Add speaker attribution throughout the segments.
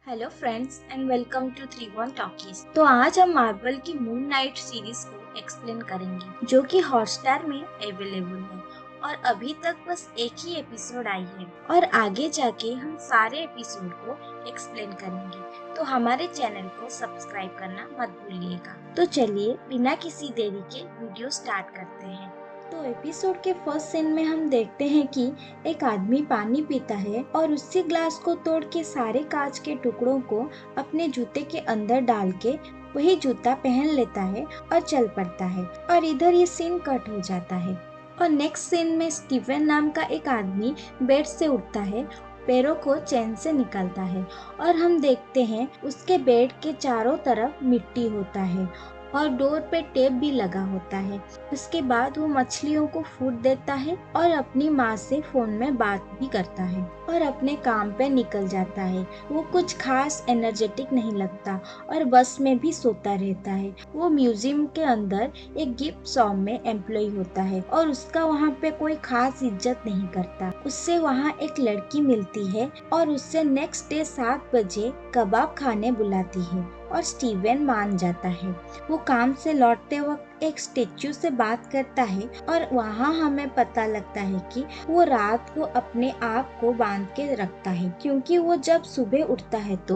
Speaker 1: Hello friends and welcome to 3 1 talkies. तो आज हम मार्वल की मून नाइट सीरीज को एक्सप्लेन करेंगे जो कि हॉटस्टार में अवेलेबल है और अभी तक बस एक ही एपिसोड आई है और आगे जाके हम सारे एपिसोड को एक्सप्लेन करेंगे। तो हमारे चैनल को सब्सक्राइब करना मत भूलिएगा। तो चलिए बिना किसी देरी के वीडियो स्टार्ट करते हैं। तो एपिसोड के फर्स्ट सीन में हम देखते हैं कि एक आदमी पानी पीता है और उसी ग्लास को तोड़ के सारे कांच के टुकड़ों को अपने जूते के अंदर डाल के वही जूता पहन लेता है और चल पड़ता है और इधर ये सीन कट हो जाता है। और नेक्स्ट सीन में स्टीवन नाम का एक आदमी बेड से उठता है, पैरों को चैन से निकालता है और हम देखते हैं उसके बेड के चारों तरफ मिट्टी होता है और डोर पे टेप भी लगा होता है। उसके बाद वो मछलियों को फूड देता है और अपनी माँ से फोन में बात भी करता है और अपने काम पे निकल जाता है। वो कुछ खास एनर्जेटिक नहीं लगता और बस में भी सोता रहता है। वो म्यूजियम के अंदर एक गिफ्ट शॉप में एम्प्लॉय होता है और उसका वहाँ पे कोई खास इज्जत नहीं करता। उससे वहाँ एक लड़की मिलती है और उससे नेक्स्ट डे 7 बजे कबाब खाने बुलाती है और स्टीवन मान जाता है। वो काम से लौटते वक्त एक स्टेच्यू से बात करता है और वहाँ हमें पता लगता है कि वो रात को अपने आप को बांध के रखता है क्योंकि वो जब सुबह उठता है तो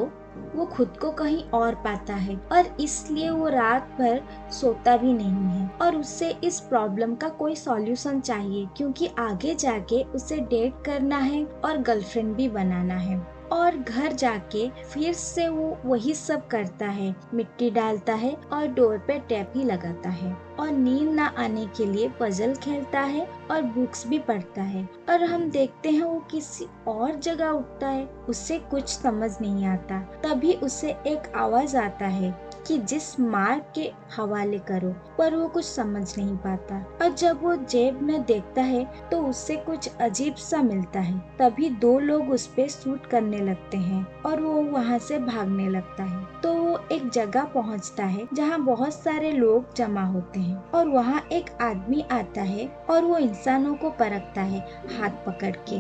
Speaker 1: वो खुद को कहीं और पाता है और इसलिए वो रात भर सोता भी नहीं है और उससे इस प्रॉब्लम का कोई सॉल्यूशन चाहिए क्योंकि आगे जाके उसे डेट करना है और गर्लफ्रेंड भी बनाना है। और घर जाके फिर से वो वही सब करता है, मिट्टी डालता है और डोर पे टेप ही लगाता है और नींद ना आने के लिए पजल खेलता है और बुक्स भी पढ़ता है। और हम देखते हैं वो किसी और जगह उठता है, उससे कुछ समझ नहीं आता। तभी उसे एक आवाज आता है कि जिस मार्ग के हवाले करो, पर वो कुछ समझ नहीं पाता और जब वो जेब में देखता है तो उससे कुछ अजीब सा मिलता है। तभी 2 लोग उस पे शूट करने लगते हैं और वो वहाँ से भागने लगता है। तो वो एक जगह पहुँचता है जहाँ बहुत सारे लोग जमा होते हैं और वहाँ एक आदमी आता है और वो इंसानों को परखता है हाथ पकड़ के।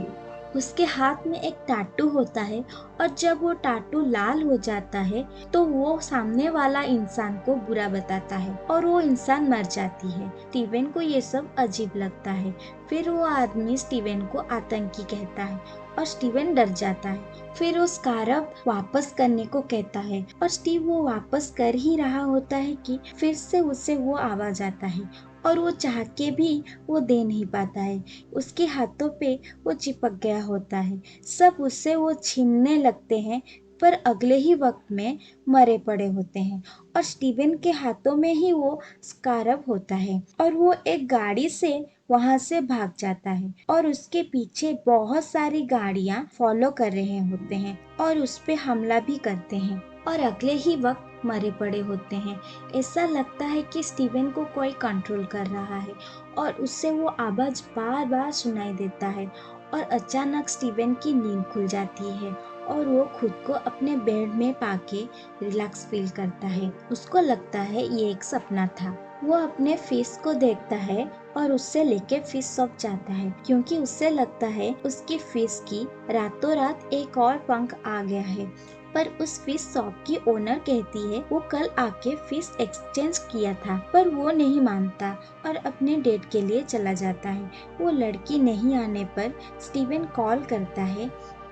Speaker 1: उसके हाथ में एक टाटू होता है और जब वो टाटू लाल हो जाता है तो वो सामने वाला इंसान को बुरा बताता है और वो इंसान मर जाती है। स्टीवन को ये सब अजीब लगता है। फिर वो आदमी स्टीवन को आतंकी कहता है और स्टीवन डर जाता है। फिर वो स्कारफ वापस करने को कहता है और स्टीव वो वापस कर ही रहा होता है कि फिर से उसे वो आवाज आता है और वो चाह के भी वो दे नहीं पाता है। उसके हाथों पे वो चिपक गया होता है। सब उससे वो छीनने लगते हैं पर अगले ही वक्त में मरे पड़े होते हैं और स्टीवन के हाथों में ही वो स्कारफ होता है और वो एक गाड़ी से वहां से भाग जाता है और उसके पीछे बहुत सारी गाड़ियां फॉलो कर रहे होते हैं और उस पे हमला भी करते हैं और अगले ही वक्त मरे पड़े होते हैं। ऐसा लगता है कि स्टीवन को कोई कंट्रोल कर रहा है और उससे वो आवाज बार बार सुनाई देता है और अचानक स्टीवन की नींद खुल जाती है और वो खुद को अपने बेड में पाके रिलैक्स फील करता है। उसको लगता है ये एक सपना था। वो अपने फिश को देखता है और उससे लेके फिश शॉप जाता है क्योंकि उससे लगता है उसकी फिश की रातों रात एक और पंख आ गया है। पर उस फिश शॉप की ओनर कहती है वो कल आके फिश एक्सचेंज किया था, पर वो नहीं मानता और अपने डेट के लिए चला जाता है। वो लड़की नहीं आने पर स्टीवन कॉल करता है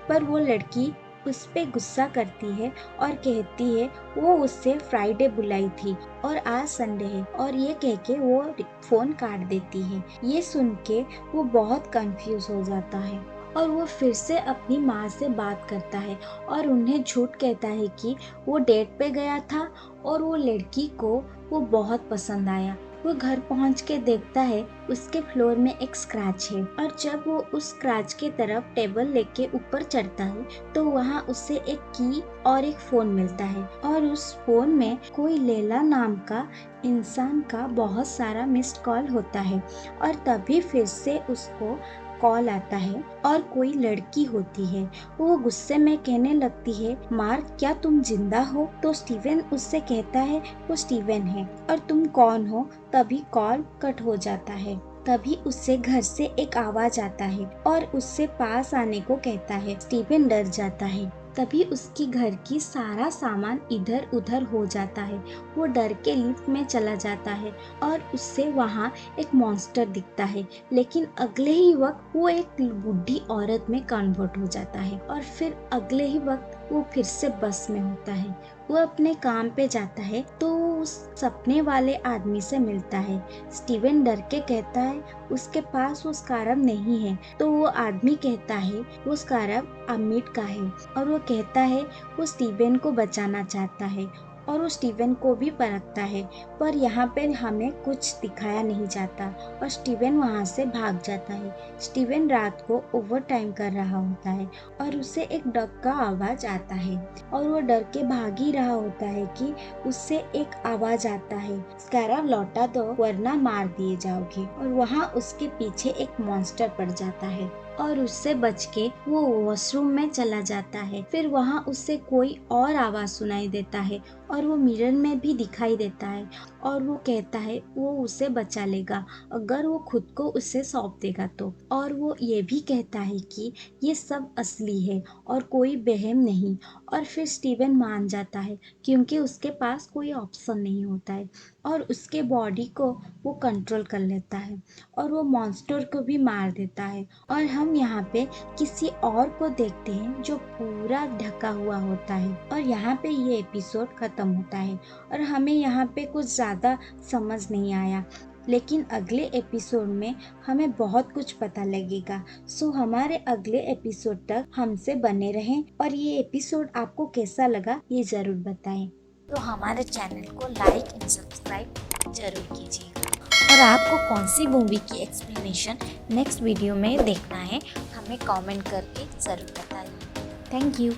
Speaker 1: पर वो लड़की उस पे गुस्सा करती है और कहती है वो उससे फ्राइडे बुलाई थी और आज संडे है और ये कह के वो फोन काट देती है। ये सुन के वो बहुत कंफ्यूज हो जाता है और वो फिर से अपनी माँ से बात करता है और उन्हें झूठ कहता है कि वो डेट पे गया था और वो लड़की को वो बहुत पसंद आया। वो घर पहुंच के देखता है उसके फ्लोर में एक स्क्रैच है और जब वो उस स्क्रैच के तरफ टेबल लेके ऊपर चढ़ता है तो वहाँ उसे एक की और एक फोन मिलता है और उस फोन में कोई लैला नाम का इंसान का बहुत सारा मिस्ड कॉल होता है और तभी फिर से उसको कॉल आता है और कोई लड़की होती है। वो गुस्से में कहने लगती है मार्क क्या तुम जिंदा हो? तो स्टीवन उससे कहता है वो स्टीवन है और तुम कौन हो? तभी कॉल कट हो जाता है। तभी उससे घर से एक आवाज आता है और उससे पास आने को कहता है। स्टीवन डर जाता है। तभी उसकी घर की सारा सामान इधर उधर हो जाता है। वो डर के लिफ्ट में चला जाता है और उससे वहाँ एक मॉन्स्टर दिखता है, लेकिन अगले ही वक्त वो एक बूढ़ी औरत में कन्वर्ट हो जाता है और फिर अगले ही वक्त वो फिर से बस में होता है। वो अपने काम पे जाता है तो वो उस सपने वाले आदमी से मिलता है। स्टीवन डर के कहता है उसके पास वो स्कारफ नहीं है, तो वो आदमी कहता है वो स्कारफ अमिट का है और वो कहता है वो स्टीवन को बचाना चाहता है और वो स्टीवन को भी परखता है, पर यहाँ पे हमें कुछ दिखाया नहीं जाता और स्टीवन वहाँ से भाग जाता है। स्टीवन रात को ओवर टाइम कर रहा होता है और उसे एक डक का आवाज आता है और वो डर के भाग ही रहा होता है कि उससे एक आवाज आता है, स्कारफ लौटा दो वरना मार दिए जाओगे। और वहाँ उसके पीछे एक मॉन्स्टर पड़ जाता है और उससे बच के वो वॉशरूम में चला जाता है। फिर वहाँ उससे कोई और आवाज सुनाई देता है और वो मिरर में भी दिखाई देता है और वो कहता है वो उसे बचा लेगा अगर वो खुद को उसे सौंप देगा तो। और वो ये भी कहता है कि ये सब असली है और कोई वहम नहीं। और फिर स्टीवन मान जाता है क्योंकि उसके पास कोई ऑप्शन नहीं होता है और उसके बॉडी को वो कंट्रोल कर लेता है और वो मॉन्स्टर को भी मार देता है। और हम यहाँ पे किसी और को देखते हैं जो पूरा ढका हुआ होता है और यहाँ पे ये एपिसोड खत्म होता है और हमें यहाँ पे कुछ ज़्यादा समझ नहीं आया, लेकिन अगले एपिसोड में हमें बहुत कुछ पता लगेगा। सो हमारे अगले एपिसोड तक हमसे बने रहें और ये एपिसोड आपको कैसा लगा ये ज़रूर बताएं।
Speaker 2: तो हमारे चैनल को लाइक एंड सब्सक्राइब जरूर कीजिएगा। और आपको कौन सी मूवी की एक्सप्लेनेशन नेक्स्ट वीडियो में देखना है हमें कमेंट करके ज़रूर बताइए। Thank you.